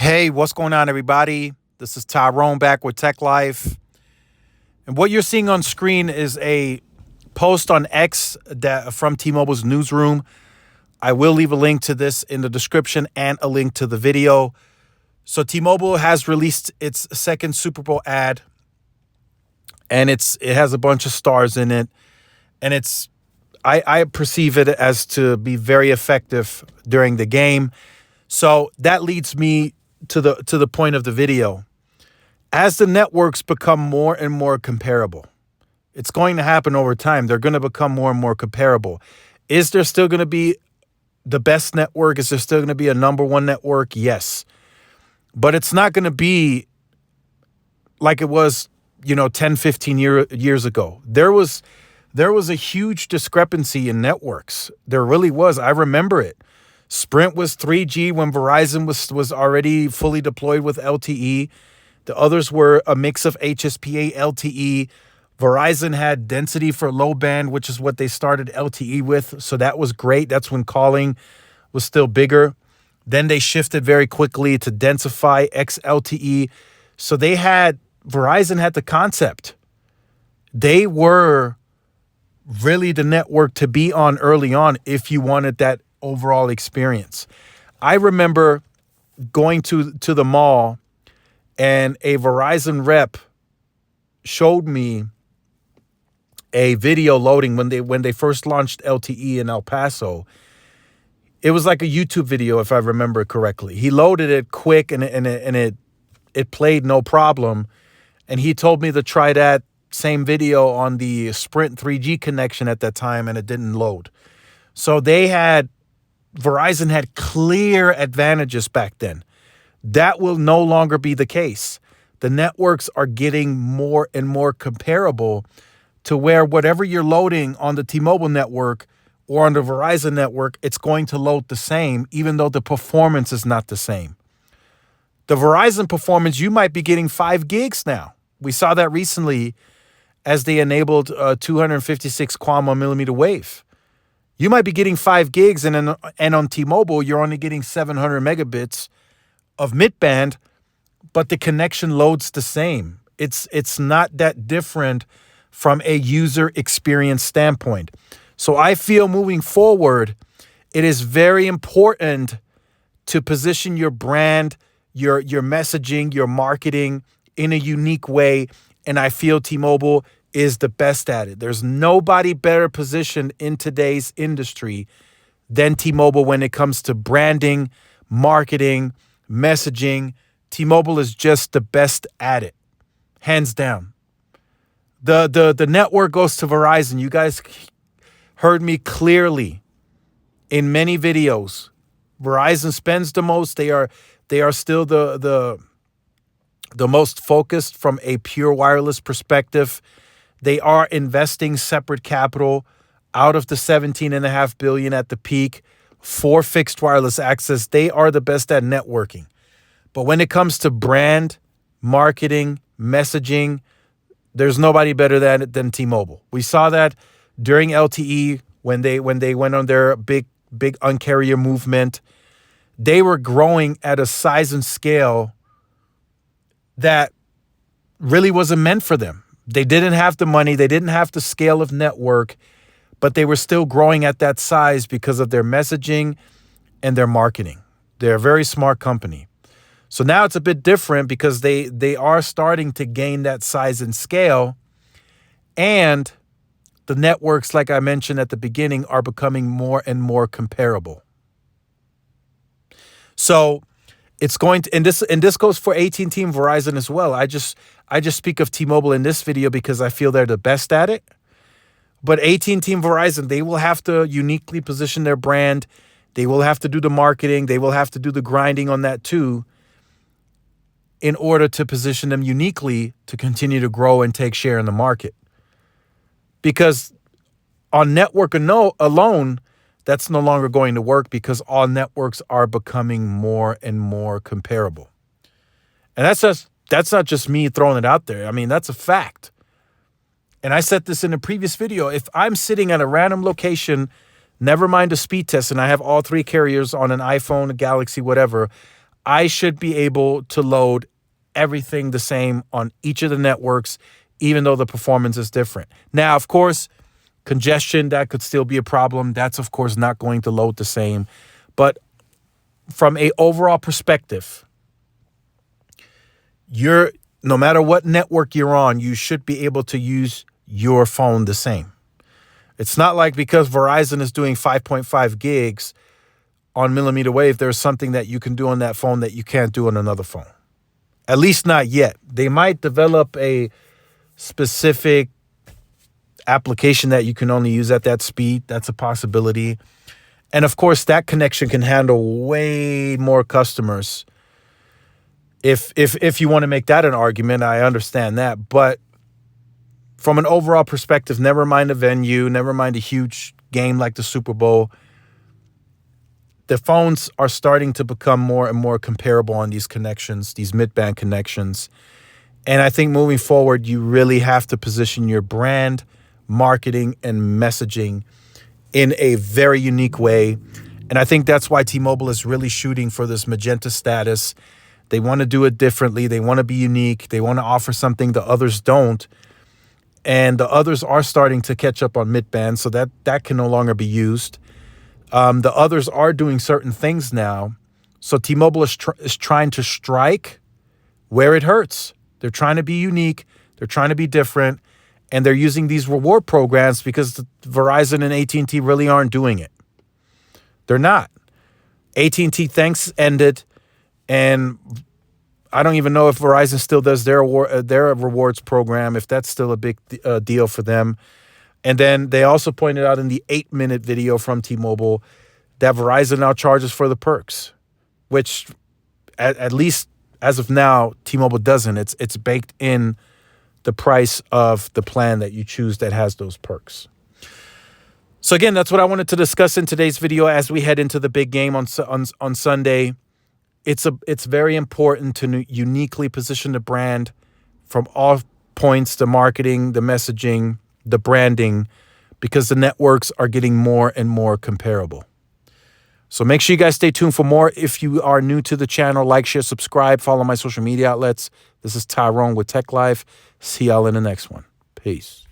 Hey, what's going on, everybody? This is Tyrone back with Tech Life. And what you're seeing on screen is a post on X from T-Mobile's newsroom. I will leave a link to this in the description and a link to the video. So T-Mobile has released its second Super Bowl ad, and it has a bunch of stars in it. And I perceive it as to be very effective during the game. So that leads me to the point of the video. As the networks become more and more comparable, it's going to happen over time. They're going to become more and more comparable. Is there still going to be the best network? Is there still going to be a number one network? Yes. But it's not going to be like it was, 10, 15 years ago. There was a huge discrepancy in networks. There really was. I remember it. Sprint was 3G when Verizon was already fully deployed with LTE. The others were a mix of HSPA, LTE. Verizon had density for low band, which is what they started LTE with. So that was great. That's when calling was still bigger. Then they shifted very quickly to densify XLTE. So Verizon had the concept. They were really the network to be on early on if you wanted that overall experience. I remember going to the mall, and a Verizon rep showed me a video loading when they first launched LTE in El Paso. It was like a YouTube video, if I remember correctly. He loaded it quick, and it played no problem. And he told me to try that same video on the Sprint 3G connection at that time, and it didn't load. So Verizon had clear advantages back then. That will no longer be the case. The networks are getting more and more comparable to where whatever you're loading on the T-Mobile network or on the Verizon network, it's going to load the same, even though the performance is not the same. The Verizon performance, you might be getting 5 gigs now. We saw that recently as they enabled 256 QAM millimeter wave. You might be getting 5 gigs, and on T-Mobile, you're only getting 700 megabits of mid-band, but the connection loads the same. It's not that different from a user experience standpoint. So I feel moving forward, it is very important to position your brand, your messaging, your marketing in a unique way, and I feel T-Mobile is the best at it. There's nobody better positioned in today's industry than T-Mobile when it comes to branding, marketing, messaging. T-Mobile is just the best at it, hands down. The network goes to Verizon. You guys heard me clearly in many videos. Verizon spends the most. They are still the most focused from a pure wireless perspective. They are investing separate capital out of the $17.5 billion at the peak for fixed wireless access. They are the best at networking. But when it comes to brand, marketing, messaging, there's nobody better than T-Mobile. We saw that during LTE when they went on their big Un-carrier movement. They were growing at a size and scale that really wasn't meant for them. They didn't have the money. They didn't have the scale of network, but they were still growing at that size because of their messaging and their marketing. They're a very smart company. So now it's a bit different because they are starting to gain that size and scale, and the networks, like I mentioned at the beginning, are becoming more and more comparable. So it's going to, and this goes for AT&T and Verizon as well. I just speak of T-Mobile in this video because I feel they're the best at it. But AT&T and Verizon, they will have to uniquely position their brand. They will have to do the marketing. They will have to do the grinding on that too, in order to position them uniquely to continue to grow and take share in the market. Because on network alone, that's no longer going to work because all networks are becoming more and more comparable. And that's not just me throwing it out there. I mean, that's a fact. And I said this in a previous video. If I'm sitting at a random location, never mind a speed test, and I have all 3 carriers on an iPhone, a Galaxy, whatever, I should be able to load everything the same on each of the networks, even though the performance is different. Now, of course, congestion, that could still be a problem. That's, of course, not going to load the same. But from a overall perspective, no matter what network you're on, you should be able to use your phone the same. It's not like because Verizon is doing 5.5 gigs on millimeter wave, there's something that you can do on that phone that you can't do on another phone. At least not yet. They might develop a specific application that you can only use at that speed. That's a possibility. And of course, that connection can handle way more customers. If you want to make that an argument, I understand that. But from an overall perspective, never mind a venue, never mind a huge game like the Super Bowl, the phones are starting to become more and more comparable on these connections, these mid-band connections. And I think moving forward, you really have to position your brand, marketing, and messaging in a very unique way. And I think that's why T-Mobile is really shooting for this magenta status. They want to do it differently. They want to be unique. They want to offer something the others don't. And the others are starting to catch up on mid-band, so that can no longer be used. The others are doing certain things now. So T-Mobile is trying to strike where it hurts. They're trying to be unique. They're trying to be different. And they're using these reward programs because Verizon and AT&T really aren't doing it. They're not. AT&T Thanks ended, and I don't even know if Verizon still does their rewards program, if that's still a big deal for them. And then they also pointed out in the 8-minute video from T-Mobile that Verizon now charges for the perks, which at least as of now, T-Mobile doesn't. It's baked in the price of the plan that you choose that has those perks. So again, that's what I wanted to discuss in today's video as we head into the big game on Sunday. It's very important to uniquely position the brand from all points, the marketing, the messaging, the branding, because the networks are getting more and more comparable. So make sure you guys stay tuned for more. If you are new to the channel, like, share, subscribe, follow my social media outlets. This is Tyrone with Tech Life. See y'all in the next one. Peace.